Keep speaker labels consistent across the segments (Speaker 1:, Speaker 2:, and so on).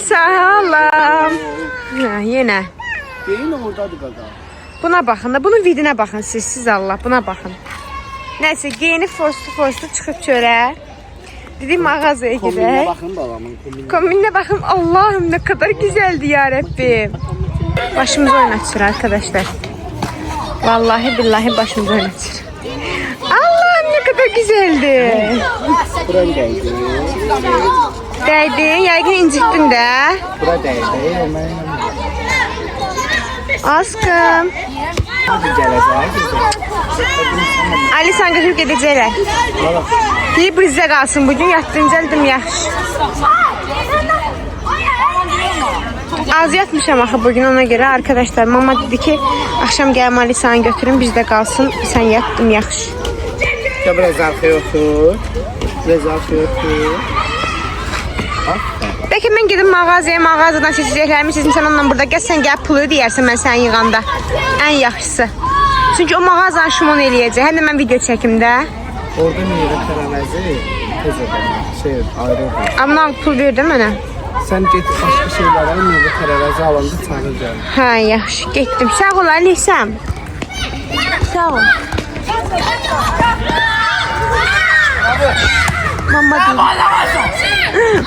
Speaker 1: salam. Yenə.
Speaker 2: Deyin oradadır qaqa.
Speaker 1: Buna baxın da, bunun vidinə baxın siz Allah, buna baxın. Nəysə, geyinib forstu çıxıb çörə. Dedim mağazaya gedək.
Speaker 2: Kombinə baxın balamın.
Speaker 1: Kombinə baxın, Allahım ne kadar güzeldi ya Rabbim. Başımızı oynatır arkadaşlar. Vallahi billahi başımızı oynatır. Allah'ım ne kadar güzeldi.
Speaker 2: Buran değdi.
Speaker 1: Değdi, yaygın incittin de.
Speaker 2: Bura değdi.
Speaker 1: Aşkım. Ali sen götürüp gedəcəklər. Deyib bizdə qalsın bugün, yatdınca yaxşı. Az yatmışam axı bugün, ona göre arkadaşlar. Mama dedi ki akşam gəlmə Ali sen götürün, bizdə qalsın, sen yatdım yaxşı.
Speaker 2: Ya biraz arkaya otur. Biraz arkaya otur.
Speaker 1: Belki ben gidip mağazadan seçeceklerimi seçim, sen onunla burada gəl, sən gəl pulu deyərsən mən sən yığanda. Ən yaxşısı. Çünkü o mağazanı şumon eləyəcək. Həm də mən video çəkim də.
Speaker 2: Orada meyve tərəvəzi tez ödənir. Ayrı.
Speaker 1: Amma pul verdi mənə.
Speaker 2: Sen get başka şeylərə meyve tərəvəzi alanda çağır gəl.
Speaker 1: Hə, yaxşı, getdim. Sağ ol Alisam. Sağ ol. Mama değil.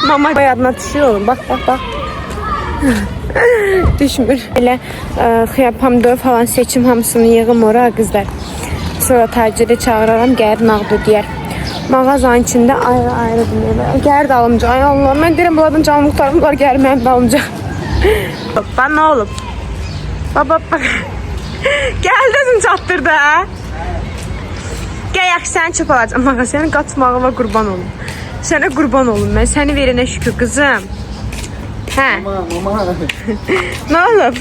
Speaker 1: Mama yadına düşüyor oğlum. Bak. Düşmür. Elə xiyar pomidor falan seçim hamısını yığım ora qızlar. Sonra taciri çağıraram, gəlir nağd ödəyər. Mağazanın içində ayrı dinləyir. Gəlir dalımca. Ay Allah, mən deyirəm bunlardan canlı qutarım var, gəlir mənim dalımca. Baba nə olub? Bak. Gəl dedim çatdır da. Gəl yaxşı səni çöp alacam. Mağa sənin qaçmağına qurban olum. Sənə qurban olum mən. Səni verənə şükür qızım. Hə.
Speaker 2: Mama.
Speaker 1: Nə olub?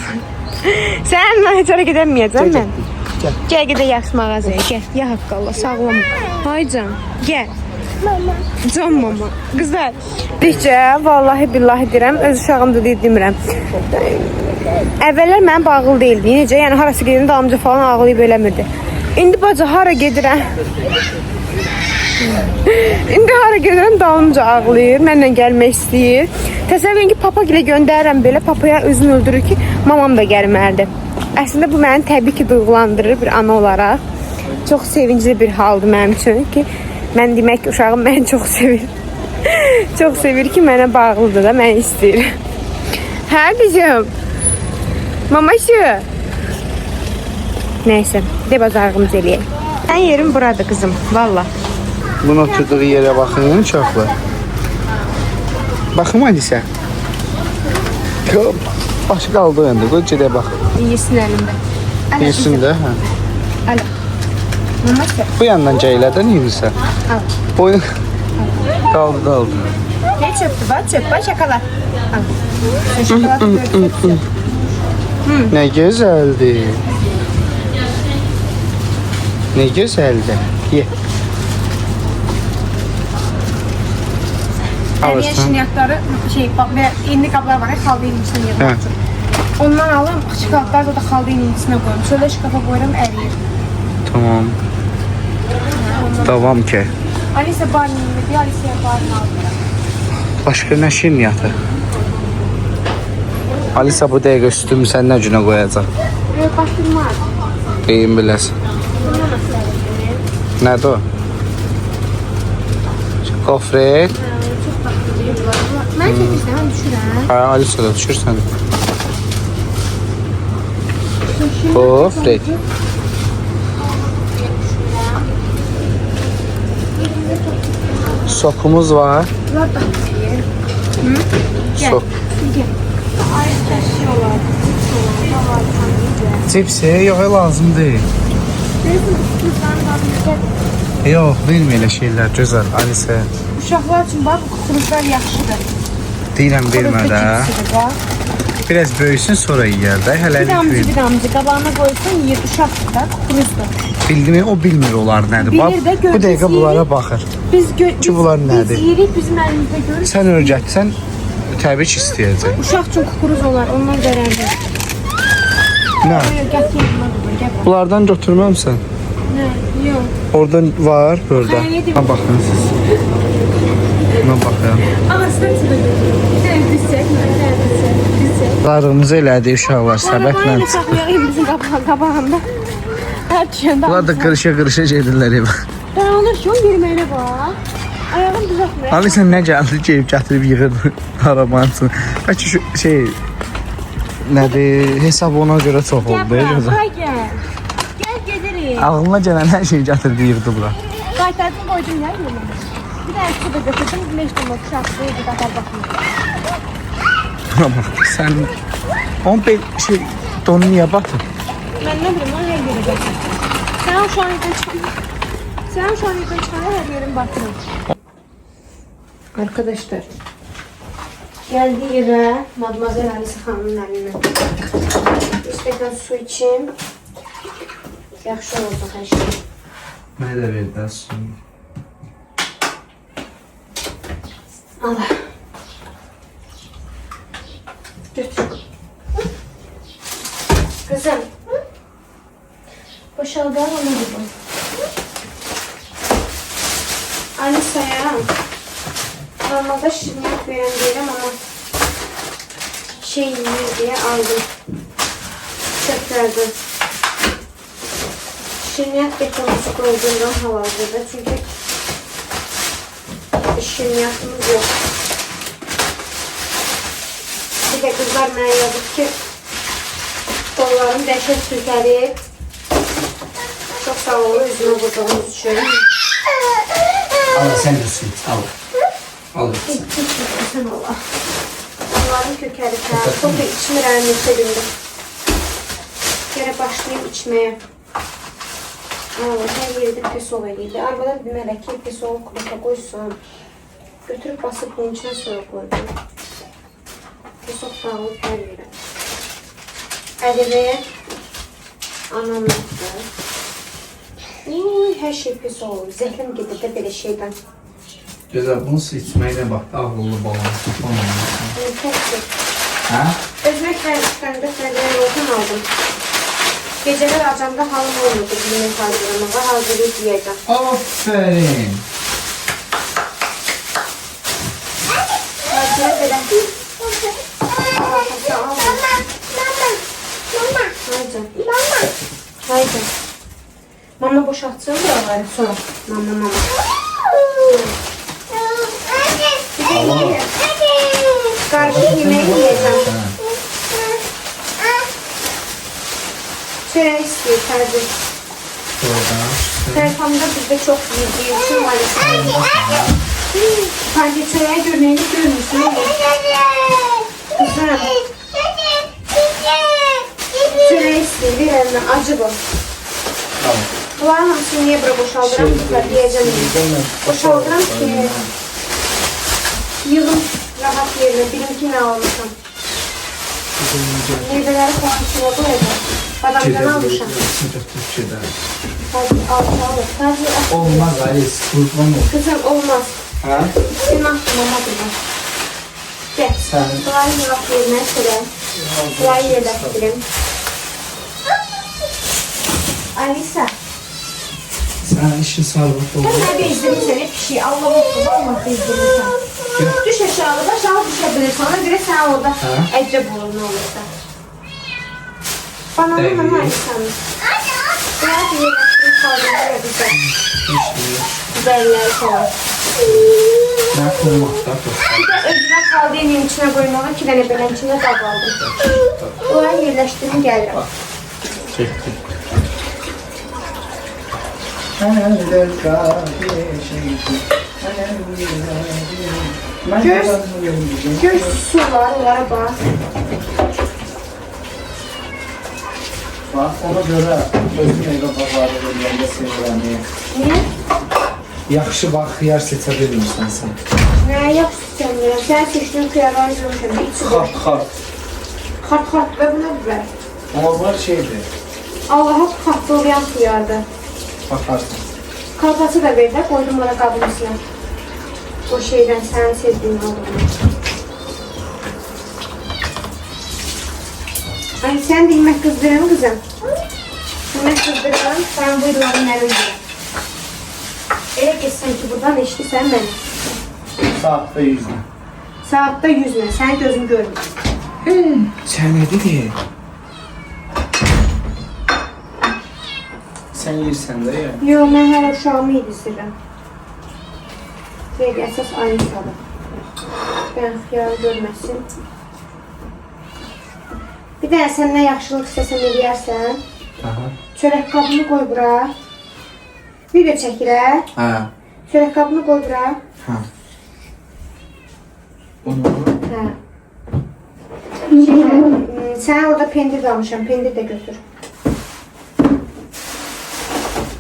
Speaker 1: Sən mən heç ara gedəməyəcəm mən. Gəl gedək yaxşı mağazaya. Gəl. Ya haqqı Allah, sağlam. Hay can. Gəl. Mama. Can mama. Qızlar. Dikcə, vallahi billahi deyirəm, öz uşağım da demirəm. Əvvəllər mənim bağlı deyildi. Necə? Yəni harası gedirəm də amca falan ağlayıb eləmirdi. İndi bacı hara gedirəm? İndi hara gedirəm dalımca ağlayır, mənlə gəlmək istəyir. Təsəvvürün ki, papa ilə göndərirəm belə, papaya özünü öldürür ki, mamam da gəlməlidir. Əslində bu məni təbii ki duyğulandırır bir ana olaraq. Çox sevincli bir haldır mənim üçün ki, mən demək ki, uşağım məni çox sevir. Çox sevir ki, mənə bağlıdır da, məni istəyir. Hə bizim? Mamaşı. Neyse, de bazarımız eləyək. Ən yerim burada kızım, valla.
Speaker 2: Bunun oturduğu yere bakın, çoxlu. Baxım Alisə. Başı qaldı öndə, qoy gedək bax.
Speaker 1: Yesin əlində.
Speaker 2: Yesin də, hə.
Speaker 1: Ala. Maması.
Speaker 2: Bu yandan cəylədən yemirsən.
Speaker 1: Al.
Speaker 2: Boyun qaldı.
Speaker 1: Ne çöptü bak, çöp bak, şokolad. Al. Şokolad çöp.
Speaker 2: Ne gözəldir. Ne gözəldir. Ye.
Speaker 1: Eriyen şinyakları ve indi kaplar var ya, kaldığın içine yığmak için. Ondan alalım, şikaflar da kaldığın içine koyalım. Şöyle şikafa koyalım, eriyir.
Speaker 2: Tamam. Davam ki.
Speaker 1: Alisa barnini diyor, Alisa'ya barnini aldılar.
Speaker 2: Başka nə şinyatı? Alisa bu dəqiqə üstümü sən nə günə qoyacaq?
Speaker 1: Böyle bastırmaz.
Speaker 2: Beyin biləsən.
Speaker 1: Bundan nasıl eriyir?
Speaker 2: Nədir o? Gofret.
Speaker 1: Çok tatlı bir var. Ben çekmiştim, düşürəm.
Speaker 2: Ha, Alisa da düşürsən. Gofret. Sokumuz var.
Speaker 1: Bunlar da eriyir.
Speaker 2: Sok.
Speaker 1: Gel. Ay, taşıyorlar.
Speaker 2: Cipsi yox, lazım deyil. Yox, vermə elə şeylər, gözəl, Alisa.
Speaker 1: Uşaqlar üçün bax, kukuruzlar yaxşıdır.
Speaker 2: Deyirəm vermə də. Biraz böyüsün, sonra yeyər də.
Speaker 1: Bir damcı qabağına qoysun, yiyir, uşaqdır da, kukuruzdur.
Speaker 2: Bildimi, o bilmir onlar nədir.
Speaker 1: Bilir də,
Speaker 2: Bu dəqiqə bunlara baxır. Ki, bunlar nədir?
Speaker 1: Biz yerik, bizim əlimizdə görür.
Speaker 2: Sən öyrətsən, təbii ki, istəyəcək.
Speaker 1: Uşaq üçün kukuruz olar, ondan verərlər.
Speaker 2: Nə? Bunlardan götürməmsən?
Speaker 1: Nə? Yox.
Speaker 2: Oradan var, burada. Ha, baxın siz. Buna baxın.
Speaker 1: Ağasından çıxır. Bir dənə düz çək, mən
Speaker 2: Darığımızı elədi uşaqlar səbətlə.
Speaker 1: Arabayla saxlayayım bizim qabağında. Hər düşəndə.
Speaker 2: Bunlar da qırışa gedirlər evə.
Speaker 1: Dayanır ki, o yürüməyinə bax. Ayağım düzəltmir.
Speaker 2: Ali sən nə gəldi ki, gətirib yığır arabanın içine. Bəlkə şu şey nədir, hesab ona görə çox oldu.
Speaker 1: Bura gəl. Gəl gedirik.
Speaker 2: Ağlına gələn hər şeyi gətirdi yığdı bura.
Speaker 1: Qaytardım qoydum ya yürümə. Bir də su da götürdüm. Meşdəm o şaxtaydı, qatar baxmıyor.
Speaker 2: Bak sen on şey donu niye batır?
Speaker 1: Ben ne bileyim, o her yeri batır. Sen şu an yukarı çıkma. Sen şu an yukarı çıkma, her yerin batırır. Arkadaşlar. Geldi eve Mademoiselle Alice Hanım'ın eline. Bir stəkan su içeyim. Yaxşı oldu her şey.
Speaker 2: Mənə də verdi aslında.
Speaker 1: Allah. Götür. Kızım. Boşaldı ama ne gibi? Alisa'ya normalde şirnet veren değilim ama şey yiyor diye aldım. Çöplerden. Şirnet deposu koyduğumdan havalıdır çünkü şirnetimiz yok. Bir de kızlar mənə yazıb ki, qollarım dəhşət sürtəlib. Çox sağ olun, üzümə vurduğunuz üçün.
Speaker 2: Allah sen de su iç, al. Al.
Speaker 1: Sən Allah. Qollarım kökəlib, çox da içmirəm, neçə Gərə başlayayım içməyə. Hər yerdə pesol eləyirdi. Arabada deməli ki, pesol kuruta qoysun. Götürüb basıb bunun içine sonra koydum. Pesol dağılıb hər yerə. Ədəbəyə anamlıqdır. Hər şey pis olur. Zəhlim gedir də belə şeydən.
Speaker 2: Güzel, bunu su içməklə bax, ağıllı balans tutmamalısın.
Speaker 1: Təkdir.
Speaker 2: Hə?
Speaker 1: Özmək xərcliklərində fərqlər yoldan aldım. Gecələr acamda halım olmadı yemək hazırlamağa. Hazırlayıb yiyəcəm.
Speaker 2: Aferin.
Speaker 1: Hazırla belə. Haydi. Mama boşaltsın buraları sonra. Mama. Karşı yemeği yiyeceğim. Çörek istiyor tercih. Telefonda bizde çok bildiği için maalesef. Bence çöreğe görmeyeni görmüşsün. Kızım. Çöreği istiyor. Bir eline acı bu.
Speaker 2: Tamam.
Speaker 1: Bunların hamısını niye bura boşaldıram ki? Diyeceğim. Boşaldıram ki. Yığım rahat yerine. Benimkini almışım. Meyveleri falan şuna koyacağım. Badamdan almışım. Hadi al. Hadi.
Speaker 2: Olmaz Alice, kurban ol.
Speaker 1: Kızım olmaz.
Speaker 2: Ha?
Speaker 1: Senin aklına hadi. Gel.
Speaker 2: Sen.
Speaker 1: Burayı rahat yerine şöyle. Burayı yerleştirelim. Alisa.
Speaker 2: Sen işin sağlık oldu.
Speaker 1: Ben de izledim seni bir şey. Allah'ım olmazsa izledim sen. Düş aşağıda aşağı düşebilir. Sana göre sen orada ecep olur ne olursa. Bana
Speaker 2: Evet.
Speaker 1: hemen Alisa'nın. Biraz yerleştirip kaldırmaya güzel. Güzeller falan.
Speaker 2: Ben kurmakta
Speaker 1: Bir de özüne kaldı yemeğin içine koymalı. 2 tane böyle içine dal aldım. Buraya yerleştirin gelirim.
Speaker 2: çektim.
Speaker 1: Göz sular, onlara bak.
Speaker 2: Bak ona görə özüm evə bazarda eləyəndə sevirəm.
Speaker 1: Niye?
Speaker 2: Yaxşı bax, xiyar seçə bilmirsən sən.
Speaker 1: Ne yapacağım ya? Sen seçtiğin kıyarları görmüşüm.
Speaker 2: Xart.
Speaker 1: Kart ve buna biber.
Speaker 2: Normal şeydir.
Speaker 1: Allah'a kartlı olayan kıyardı.
Speaker 2: Bakarsın.
Speaker 1: Kalpası da verdi. Koydum bana kabın içine. O şeyden sen sevdiğin aldım. Ay sen de yemek kızdırın kızım. Yemek kızdırın. Sen buyurun nereye? Ele geçsen ki buradan eşli sen beni.
Speaker 2: Saatte 100 lira.
Speaker 1: Saatte 100 lira. Sen gözüm görmüyor.
Speaker 2: Sən nə dedin? Sən yirsən də ya.
Speaker 1: Yo, mən hələ uşağımı yedizdirəm. Xeyr, əsas Alisadır. Ben xiyarı görməsin. Bir dənə sən nə yaxşılıq istəsən eləyərsən. Çörək qabını qoy bura. Video çəkirək.
Speaker 2: Hə.
Speaker 1: Çörək qabını qoy bura.
Speaker 2: Hə. Onu?
Speaker 1: Hə. Sənə orada pendir qalmışam. Pendir də götür.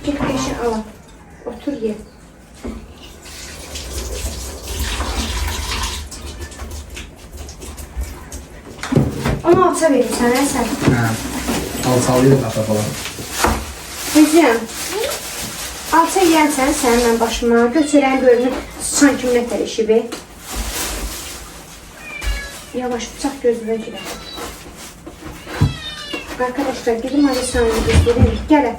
Speaker 1: Git peşin al. Otur ye. Onu alça verirsən, hə sən?
Speaker 2: Hə. Alçalıydı qata falan.
Speaker 1: Üzüm. Alça yiyənsən səninlə başıma. Göçürən görünür sıçan kimi nətər işi be. Yavaş bıçaq gözünə girər. Arkadaşlar dedim hadi sana göstereyim. Gələ.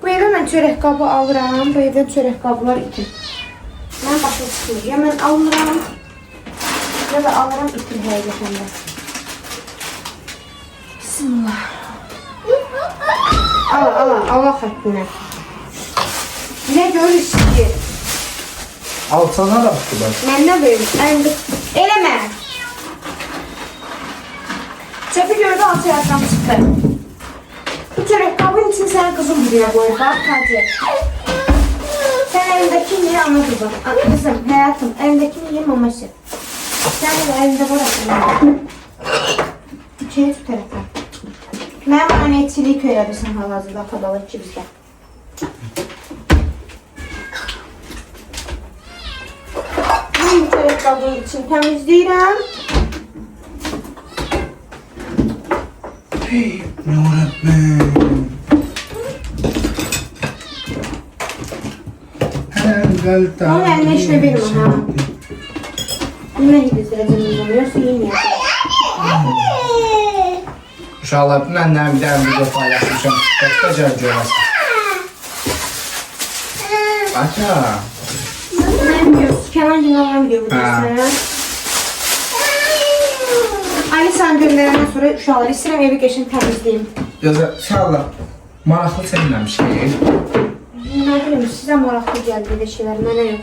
Speaker 1: Bu evə mən çörək qabı alıram. Bu evdən çörək qabılar itir. Mən başa çıxmır. Ya mən alıram. Ya da alıram itir həqiqətən də. Bismillah. Allah xəttinə. Ne görürsün ki?
Speaker 2: Alçana rastı bak.
Speaker 1: Mən nə verim? Eləmə. Çöpü gördü altı yaşam çıxdı. Bu çörək qabın için sənin qızım buraya qoyur. Bax, Taci. Sən əlindəkini ye, ana qızım. Qızım, həyatım, əlindəkini ye, maması. Sən elə əlində var atın. İkiyə tut tərəfə. Mənim anayetilik öyrədirsən hal-hazırda atabalı ki bizdə. Bu çörək qabın için təmizləyirəm.
Speaker 2: Hey, ne öğretmen?
Speaker 1: Onun eline işine verim ha. Bununla gidizdirəcəm bunu, yoxsa yeməyəcəm.
Speaker 2: Uşaqlar, məndən bir dənə video paylaşmışam. Başqa görəsən. Aça.
Speaker 1: Mən biliyorsun, Kenan Cinalan video buradasın. Alisa'nı göndərəndən sonra uşaqları istəyirəm evi geçin təmizləyim.
Speaker 2: Yoxsa, uşaqlar, maraqlı çəkməmişik.
Speaker 1: Nə bilim, sizə maraqlı gəldi belə şeylər, mənə yox.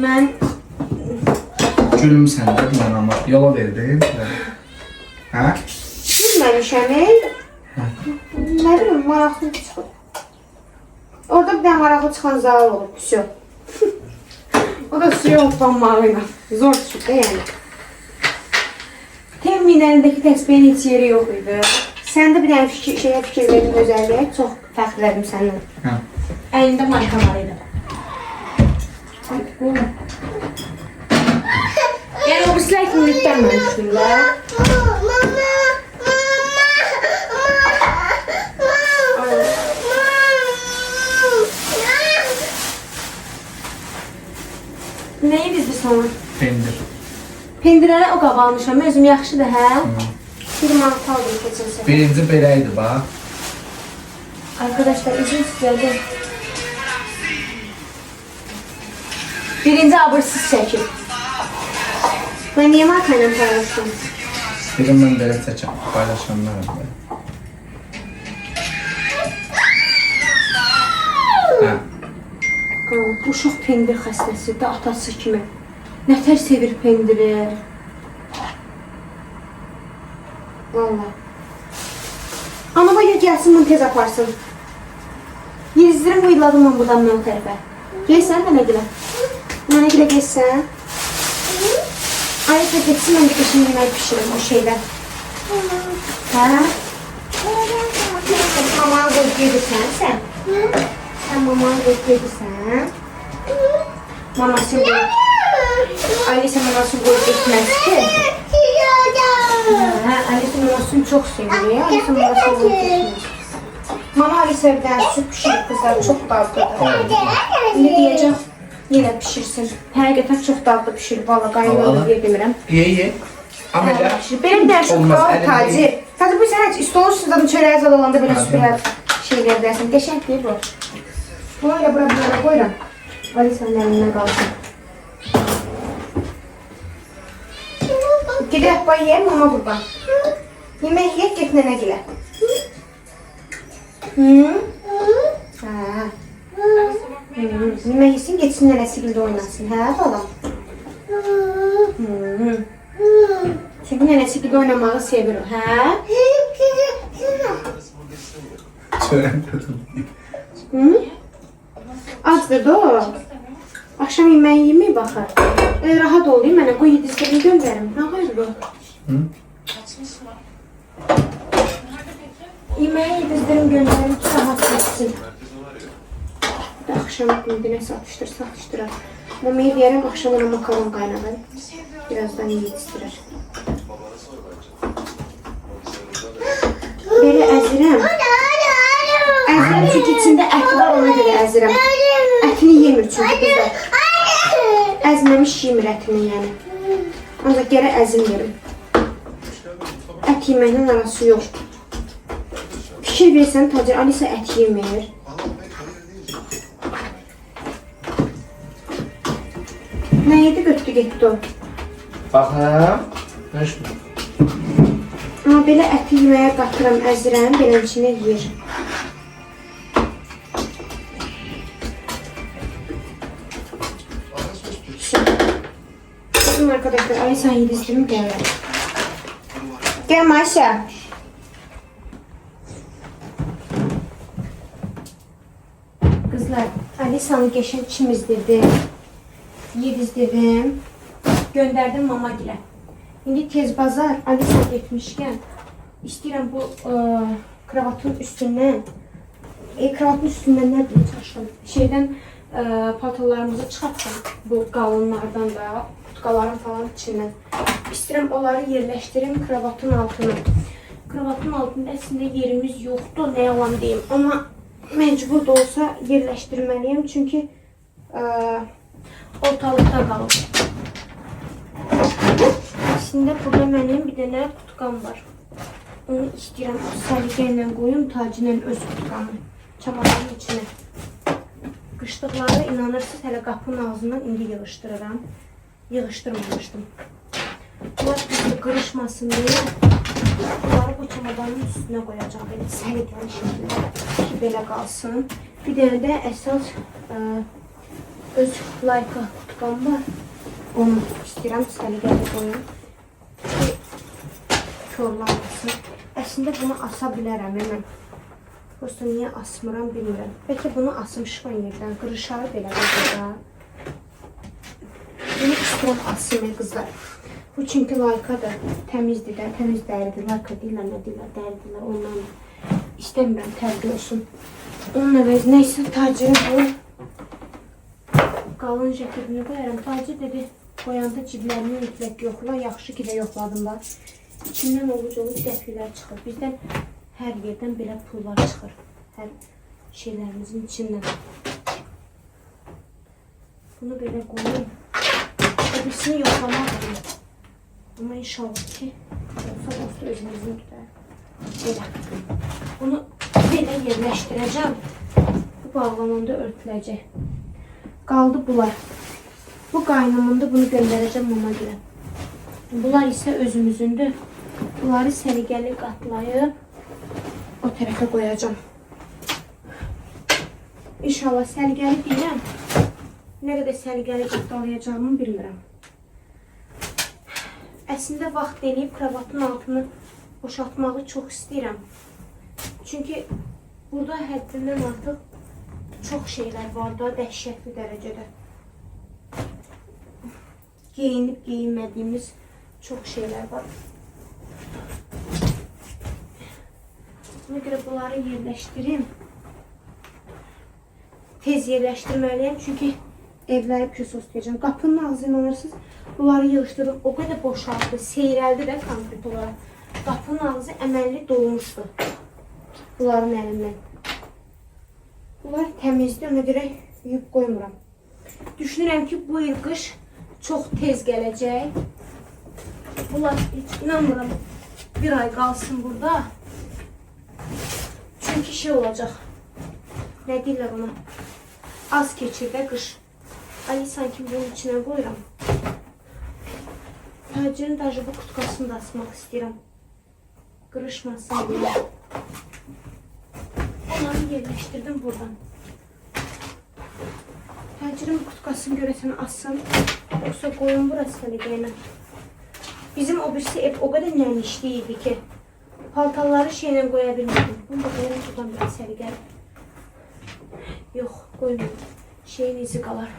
Speaker 1: Mən
Speaker 2: Gülümsən də, mən amma yola verdim. Hə?
Speaker 1: bilməmişəm, nə bilim, maraqlı çıxır. Orada bir dənə maraqlı çıxan zal olub, всё. O da suya otlanmağıyla. Zor düşüb də yəni. Temin əlindəki təsbihin heç yeri yox idi. Sən də bir dənə fikir verdin özəlliyə. Çox fəxrlədim səndən.
Speaker 2: Hə.
Speaker 1: Əlində marka var idi. Yəni o birisilər kimi lütfənməmişdim də. Neyi bizdir sonra?
Speaker 2: Pendir.
Speaker 1: Pendirələ o qab almışam, özüm yaxşıdır, hə? Bir manat aldım keçən səfər.
Speaker 2: Birinci beləydi, bax.
Speaker 1: Arkadaşlar izin sizədir. Birinci abırsız çəkib. Ben niye markayla paylaştım?
Speaker 2: Dedim mən belə çəkəm, paylaşanlarım da. Hə.
Speaker 1: Bu uşaq pendir xəstəsidir, atası kimi. Nətər sevir pendiri. Vallahi. Ana baya gəlsin, bunu tez aparsın. Yezdirim bu illadım mən buradan mən tərəfə. Gəlsən mənə gilə. Mənə gilə gəlsən. Ayətlə getsin, mən də qəşin yemək pişirim o şeydən. Hə? Mamanı qoyub gedirsən sən? Sen mamanı qoyub gedirsən? Maması qoyub. Alisa mamasını qoyub getməz ki. Hə, Alisa mamasını çox seviyor. Alisa mamasını qoyub getməz. Mama Alisa bir dənə süt pişirib kızlar, çox dadlıdır. İndi deyəcəm, yenə pişirsin. Həqiqətən çox dadlı pişirib, valla qaynanı deyə demirəm.
Speaker 2: Ye. Amma elə
Speaker 1: Belə bir dənə şokolad Taci. Taci bu sən heç istolun üstündə çörəyə zad olanda belə süpürər şey verdirəsən. Qəşəng deyil bu. Bunu elə bura qoyuram. Alisa'nın əlindən qalsın. Gedək bay yer, mama qurban. Yemək yiyək, get nənə gilə. Hə. Yemək yesin, getsin nənəsi gildə oynasın. Hə, balam? Çünki nənəsi gildə oynamağı sevir o, hə? Azdır da o. Akşam yeməyi yemeyi baxar. Rahat ol deyim mənə, qoy yedizlərini göndərim. Nə qayır bu? Yeməyi yedizlərini göndərim ki, rahat etsin. Akşam günü satışdırar. Mamayı deyərəm, akşam ona makaron qaynadır. Birazdan yedizdirir. Belə əzirəm. Əzirəm çünki içində ət var, ona görə əzirəm. Ətini yemir çünki bizdə. Əzməmiş yemir ətini yəni. Ancaq gərək əzim yerim. Ət yeməklə arası yox. Fikir versən, Tacir, Alisa ət yemir. Nə yedi götürdü getdi o?
Speaker 2: Baxım. Nə işin?
Speaker 1: Amma belə əti yeməyə qatıram, əzirəm, beləncini yeyir. Bizim arkadaşlar, Alisa'nı yedizdirim gəlirəm. Gəl Maşa. Qızlar, Alisa'nı geçən çimizdirdim. Yedizdirdim. Göndərdim mama gilə. İndi tez bazar Alisa getmişkən istəyirəm bu kravatın üstündən nə deyə çalışdım. Şeydən paltolarımızı çıxartdım. Bu qalınlardan da, qutqaların falan içindən. İstəyirəm onları yerləşdirim kravatın altına. Kravatın altında əslində yerimiz yoxdur, nə yalan deyim. Amma məcbur da olsa yerləşdirməliyəm. Çünki ortalıqda qalır. Əslində burada mənim bir dənə qutqam var. Onu istəyirəm səliqə ilə qoyum, Tacirlə öz qutqamı çamadanın içinə. Qışdıqları inanırsınız hələ qapının ağzından indi yığışdırıram. Yığışdırmamışdım. Bunlar qırışmasın deyə bunları bu çamadanın üstünə qoyacağım. Belə səliqəli şəkildə ki, belə qalsın. Bir dənə də əsas öz layka qutqam var. Onu istəyirəm səliqəli qoyum. Korlanmasın. Əslində bunu asa bilərəm mən. Prosta niyə asmıram bilmirəm. Bəlkə bunu asmışam yerdən. Qırışarı belə qoyacaq. Bunu istəyirəm asayım qızlar. Bu çünki laykadır. Təmizdir də, təmiz dəridir. Layka deyirlər, nə deyirlər, dəridirlər. Ondan istəmirəm, tərqi olsun. Onun əvəzi neysə Taciri bu qalın cəketini qoyaram. Tacir dedi, qoyanda ciblərini mütləq yoxla. Yaxşı ki də yoxladım bax. İçindən olucu dəfilər çıxır. Bizdən hər yerdən belə pullar çıxır. Hər şeylərimizin içindən. Bunu belə qoyum. Öbürsünü yoxlamaq olur. Amma inşallah ki, olsa özümüzün tutar. Belə. Bunu belə yerləşdirəcəm. Bu bağlamanda örtüləcək. Qaldı bunlar. Bu qaynamında bunu göndərəcəm mama görə. Bunlar isə özümüzündür. Bunları səliqəli qatlayıb o tərəfə qoyacağım. İnşallah səliqəli deyirəm. Nə qədər səliqəli qatlayacağımı bilmirəm. Əslində vaxt eləyib kravatın altını boşaltmağı çox istəyirəm. Çünki burada həddindən artıq çox şeylər var da, dəhşətli dərəcədə. Geyinib geyinmədiyimiz çox şeylər var. Buna görə bunları yerləşdirim. Tez yerləşdirməliyəm çünki evləri kürsoslayacağım. Qapının ağzı inanırsınız, bunları yığışdırdım. O qədər boşaldı, seyrəldi də konkret olaraq. Qapının ağzı əməlli dolmuşdu. Bunların əlindən. Bunlar təmizdir, ona görə yuyub qoymuram. Düşünürəm ki, bu il qış çox tez gələcək. Bunlar heç inanmıram bir ay qalsın burada. Çünki şey olacaq. Nə deyirlər ona? Az keçir də qış. Ali sanki bunun içinə qoyuram. Tacirin daşı bu kutkasını da asmaq istəyirəm. Qırışmasın diye. Onları yerləşdirdim buradan. Tacirin kutkasını görəsən assın. Yoksa qoyun burası sələqəylə. Bizim o birisi ev o kadar nənişliydi ki. Paltarları şeylə qoya bilmədim. Bunu da qoyun buradan bir sələqəli. Yox, qoymayayım. Şeyin izi qalar.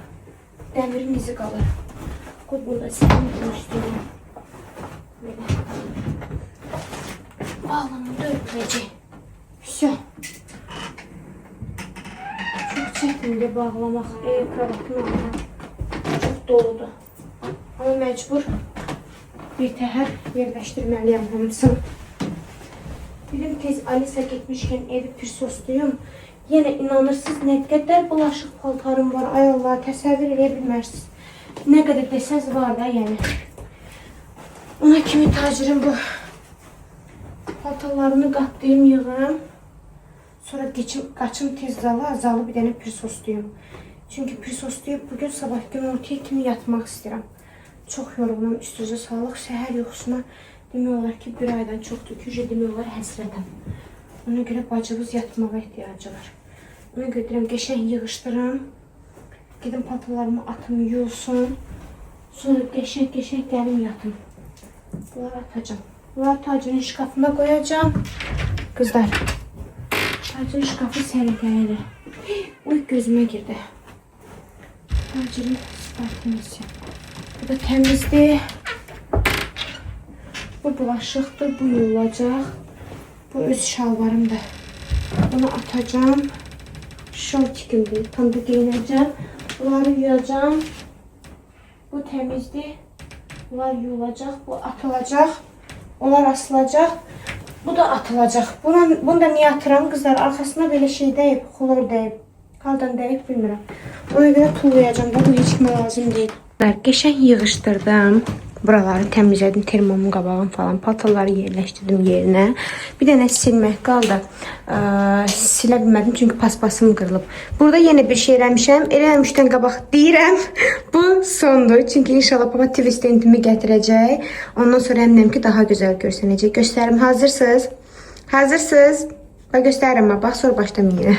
Speaker 1: Dəmirin izi qalar. Qoy burada sənin üstünü. Belə. Bağlamada örtüləcək. Всё. Çok çətindir bağlamaq. Kravatın altına. Çox doludur. Ama məcbur bir təhər yerləşdirməliyəm hamısını. Dedim tez Alisa getmişkən evi pirsoslayım. Yenə inanırsınız nə qədər bulaşıq paltarım var. Ay Allah, təsəvvür edə bilmərsiniz. Nə qədər desəz var da yəni. Ona kimi tacirim bu. Paltarlarını qatlayım, yığım. Sonra qaçım tez zala, zalı bir dənə pirsoslayım. Çünki pirsoslayıb bugün sabah günortaya kimi yatmaq istəyirəm. Çox yorğunum, üstücə sağlıq. Səhər yoxsuna demək olar ki, bir aydan çoxdur ki, demək olar həsrətəm. Ona görə bacımız yatmağa ehtiyacı var. Ona görə deyirəm, qəşəng yığışdırım. Gedim paltarlarımı atım, yuyulsun. Sonra qəşəng gəlim yatım. Bunları atacağım. Bunları tacirin şkafına qoyacağım. Kızlar. Tacirin şkafı səliqəlidir. Uy, gözüme girdi. Tacirin spartimizi. Bu da təmizdir. Bu bulaşıqdır, bu yuyulacaq. Bu öz şalvarımdır. Bunu atacağım. Şortikimdir. Tam da giyinəcəm. Bunları yuyacağım. Bu təmizdir. Bunlar yuyulacaq. Bu atılacaq. Onlar asılacaq. Bu da atılacaq. Bunu da niye atıram? Kızlar arkasına böyle şey deyip, xlor deyip, kaldan deyip bilmirəm. Ona görə tullayacağım da bu heç kimə lazım deyil. Qəşəng yığışdırdım. Buraları təmizlədim, termomun qabağım falan, paltarları yerləşdirdim yerinə. Bir dənə silmək qaldı. Silə bilmədim çünki paspasım qırılıb. Burada yenə bir şey eləmişəm. Eləmişdən qabaq deyirəm. Bu sondur. Çünki inşallah baba twist intimi gətirəcək. Ondan sonra əminəm ki, daha gözəl görsənəcək. Göstərim, hazırsınız? Hazırsınız? Bax göstərirəm, bax sonra başlamayın.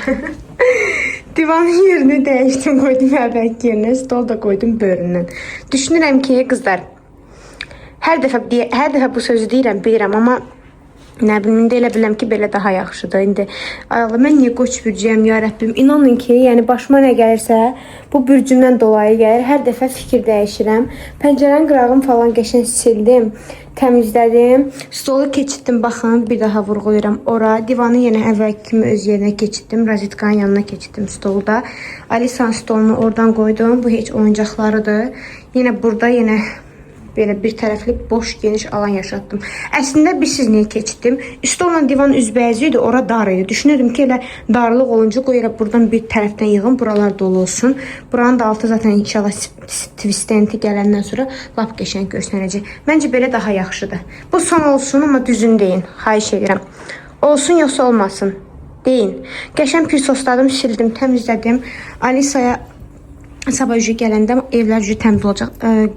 Speaker 1: Divanın yerini dəyişdim, qoydum əvvəlki yerinə. Stol da qoydum böğründən. Düşünürəm ki, qızlar, hər dəfə bu sözü deyirəm, bilirəm, amma nə bilim, indi elə biləm ki, belə daha yaxşıdır. İndi ay Allah, mən niyə qoç bürcüyəm ya Rəbbim? İnanın ki, yəni başıma nə gəlirsə, bu bürcümdən dolayı gəlir. Hər dəfə fikir dəyişirəm. Pəncərənin qırağını falan qəşəng sildim, təmizlədim. Stolu keçirdim, baxın, bir daha vurğulayıram ora. Divanı yenə əvvəlki kimi öz yerinə keçirdim. Razitkanın yanına keçirdim stolda. Alisa'nın stolunu oradan qoydum. Bu heç oyuncaqlarıdır. Yenə burada yenə böyle bir tərəfli boş geniş alan yaşatdım. Əslində bilirsiniz niyə keçdim? Stolla divan üzbəyizi idi, ora dar idi. Düşünürdüm ki, elə darlıq olunca qoy buradan bir tərəfdən yığım, buralar dolu olsun. Buranın da altı zaten inşallah twistenti gələndən sonra lap qəşəng göstərəcək. Məncə belə daha yaxşıdır. Bu son olsun, amma düzün deyin. Xahiş edirəm. Olsun yoxsa olmasın? Deyin. Qəşəng pirsosladım, sildim, təmizlədim. Alisa'ya sabah ücü gələndə evlər ücü təmiz olacaq.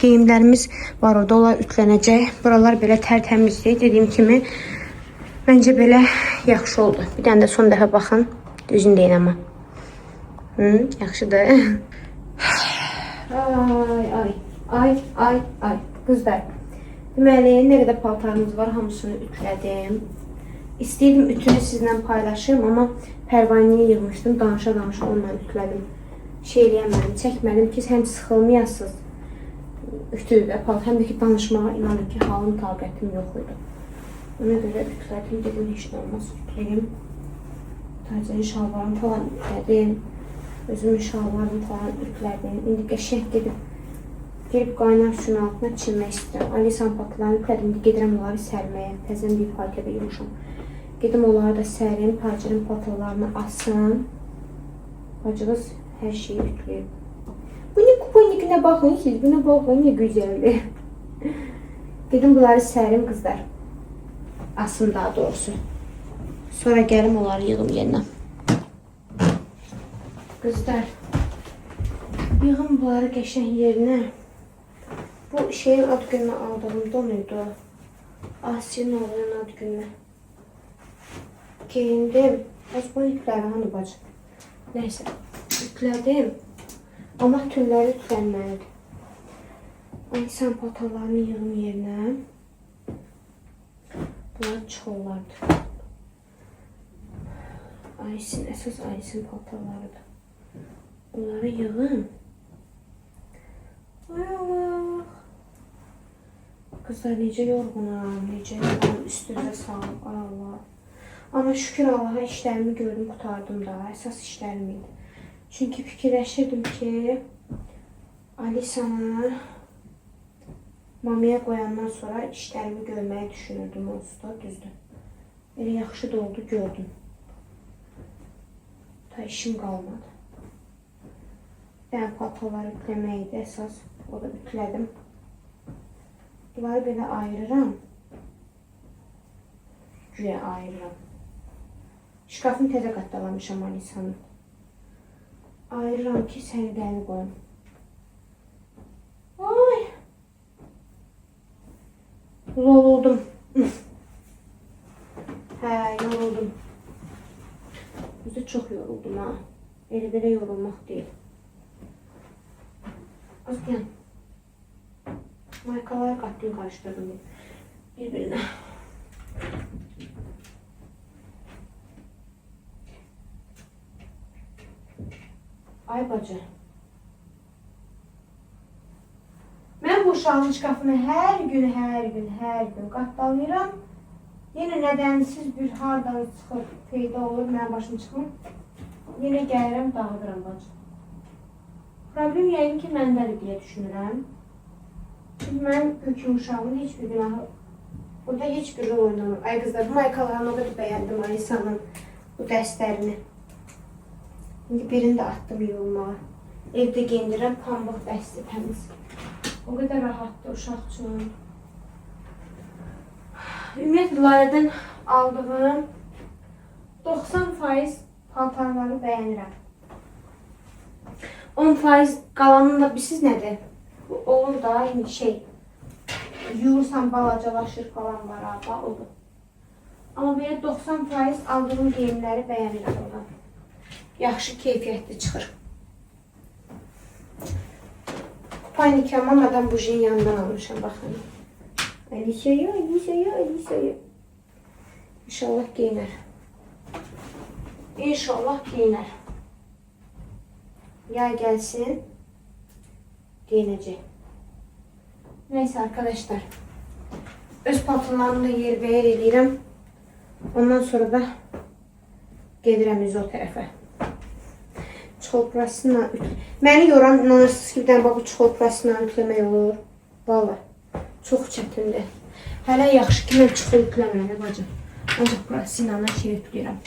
Speaker 1: Geyimlərimiz var orada, onlar ütlənəcək. Buralar belə tərtəmizdir. Dediyim kimi, məncə belə yaxşı oldu. Bir dənə də son dəfə baxın. Düzün deyin amma. Yaxşıdır. Ay. Qızlar. Deməli, nə qədər paltarımız var, hamısını ütlədim. İstəyirdim ütünü sizlə paylaşım, amma pərvaniyə yığmışdım. Danışa onunla ütlədim. Şey eləyəmədim, çəkmədim ki, həm sıxılmayasınız ütüdə, həm də ki, danışmağa inanın ki, halım, taqətim yox idi. Ona görə ütlədim, dedim, heç nə olmaz, ütləyim. Tacirin şalvarını falan ütlədim, özümün şalvarını falan ütlədim. İndi qəşəng gedib qaynar suyun altına çilmək istəyirəm. Alisa'nın patlarını ütlədim, indi gedirəm onları sərməyə, təzən bir pakədə yığmışam. Gedim onları da sərim, tacirin patlarını asım. Bacınız her şeyi yükleyip. Bu ne kuponikine bakın siz. Buna bakın ne güzeldi. Dedim bunları sərim kızlar. Asın daha doğrusu. Sonra gəlim onları yığım yerinə. Kızlar. Yığım bunları qəşəng yerinə. Bu şeyin ad gününü aldığımda muydu? Asiye'nin oğlunun ad gününü. Giyindim. Acaba yüklərim hani bacım? Neyse. Yüklədim. Ama tülləri tükənməlidir. Ay sen paltarlarını yığım yerinə. Bunlar çoğullardır. Aysin, əsas Aysin paltarlarıdır. Onları yığın. Ay Allah. Kızlar necə yorğunam, necə yorğunam, üstünüzə sağlam, ay Allah. Ama şükür Allah'a işlerimi gördüm, kurtardım da, əsas işlerim idi. Çünkü fikirləşirdim ki, Alisa'nı mamaya qoyandan sonra işlerimi görmeyi düşünürdüm onsuz da, düzdür. Elə yaxşı da oldu, gördüm. Ta işim qalmadı. Yəni paltarları ütləmək idi əsas, o da ütlədim. Bunları belə ayırıram. Güya ayırıram. Şkafını təzə qatlalamışam Alisa'nın. Ayırıram ki, sənədəni qoyum. Ay! Yoruldum. Hə, yoruldum. Bizdə çox yoruldum ha. Elə belə yorulmaq deyil. Az gəlin. Markaları qatlayım, qarışdırdım bir-birinə. Ay bacı. Mən bu uşağın şkafını hər gün qatlayıram. Yenə nədənsiz bir hardan çıxır, peyda olur, mənim başım çıxmır. Yenə gəlirəm, dağıdıram bacı. Problem yəqin ki, məndədir deyə düşünürəm. Çünki mən höküm uşağımın heç bir günahı, burada heç bir rol oynamır. Ay qızlar, bu maykalarını o qədər bəyəndim Alisa'nın bu dəstlərini. İndi birini də attım yığılmağa. Evdə giyindirəm, pambıq dəsti təmiz. O qədər rahatdır uşaq üçün. Ümumiyyətlə, Larədən aldığım 90% paltarları bəyənirəm. 10% qalanını da bilirsiniz nədir? Bu olur da, indi şey, yuyursan balacalaşır falan var ha, olur. Amma belə 90% aldığım geyimləri bəyənirəm oradan. Yaxşı keyfiyyətli çıxır. Panika mamadan bu şeyin yanından almışam, baxın. Alisa'ya. İnşallah giyinər. İnşallah giyinər. Yay gelsin. Giyinecek. Neyse arkadaşlar. Öz paltolarımı da yer beyer edirəm. Ondan sonra da gedirəm biz o tərəfə. Çolprasıyla məni yoran, inanırsınız ki, bir dənə bu çolprasıyla ütləmək olur. Vallahi. Çox çətindir. Hələ yaxşı ki, mən çıxı ütləmirəm, bacım. Ancaq burasıyla şey ütləyirəm.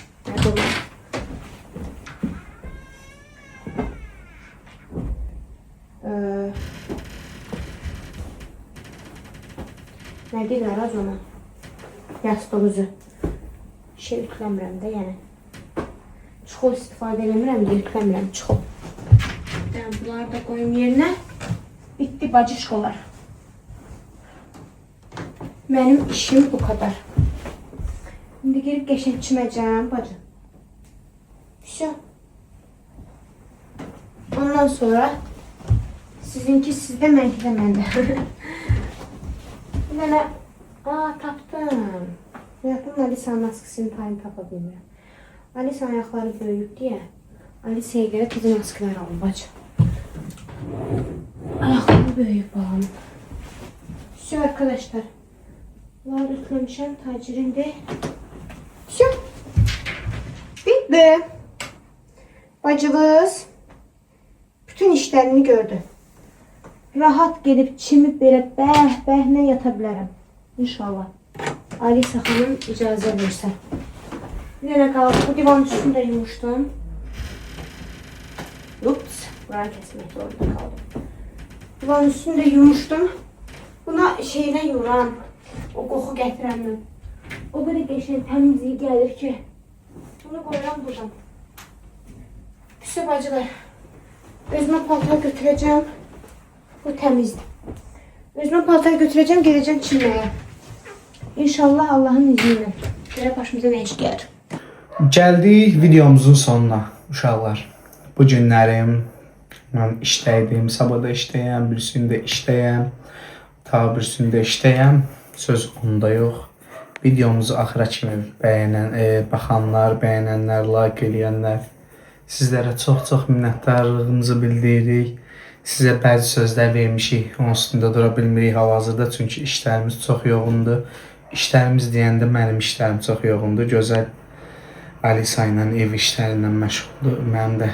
Speaker 1: Nə deyirlər az ona? Yastıqızı. Şey ütləmirəm də, yəni. Çıxıl istifadə eləmirəm deyə ütləmirəm, çıxıl. Bunları da qoyum yerinə. Bitti bacışqolar. Mənim işim bu kadar. İndi gelip qəşəng çiməcəm, bacım. Все. Ondan sonra sizinki sizdə, mənki də məndə. Bir dənə, tapdım. Həyatımın Alisa'nın maskısını tayını tapa bilmirəm. Alisa ayaqları böyüyüb deyə Alisa'ya görə təzə maskılar alın, bacım. Ayaqları böyüyüb balam. Все arkadaşlar. Bunları ütləmişəm, tacirindir. Все. Bitti. Bacımız bütün işlerini gördü. Rahat gelip çimib belə bəh-bəhlə yata bilərəm. İnşallah. Alisa xanım icazə versə. Bir dənə qaldı. Bu divanın üstünü də yumuşdum. Ups. Buranı kəsmək zorunda qaldım. Divanın üstünü də yumuşdum. Buna şeylə yuram. O qoxu gətirəməm. O qədər qəşəng təmizliyi gəlir ki. Bunu qoyuram buradan. Püsə bacılar. Özümə paltar götürəcəm. Bu təmizdir. Özümə paltar götürəcəm, gedəcəm çimməyə. İnşallah Allahın izni ilə. Görə başımıza nə iş gəlir.
Speaker 2: Gəldik videomuzun sonuna uşaqlar. Bu günlərim mən işdəydim, sabahda işdəyəm, birisində işdəyəm, ta birisində işdəyəm. Söz onda yox. Videomuzu axıra kimi baxanlar, bəyənənlər, like eləyənlər sizlərə çox-çox minnətdarlığımızı bildiririk. Sizə bəzi sözlər vermişik, onun üstündə dura bilmirik hal-hazırda çünki işlərimiz çox yoğundur. İşlərimiz deyəndə mənim işlərim çox yoğundur. Gözəl Alisa ilə ev işlərindən məşğuldur. Mənim də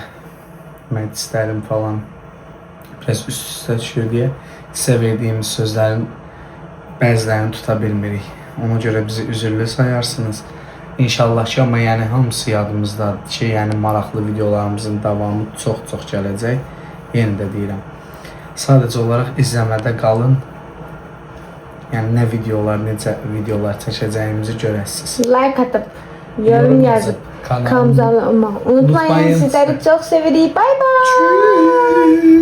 Speaker 2: məclislərim falan biraz üst-üstə düşür deyə sizə verdiyimiz sözlərin bəzilərini tuta bilmirik. Ona görə bizi üzürlü sayarsınız. İnşallah ki, amma yəni hamısı yadımızdadır ki, yəni maraqlı videolarımızın davamı çox-çox gələcək. Yenə də deyirəm. Sadəcə olaraq izləmədə qalın. Yəni nə videolar, necə videolar çəkəcəyimizi görəsiniz.
Speaker 1: Like atıb, yorum yazıb, kanalımıza abunə olmağı unutmayın. Sizləri çox sevirik. Bye bye.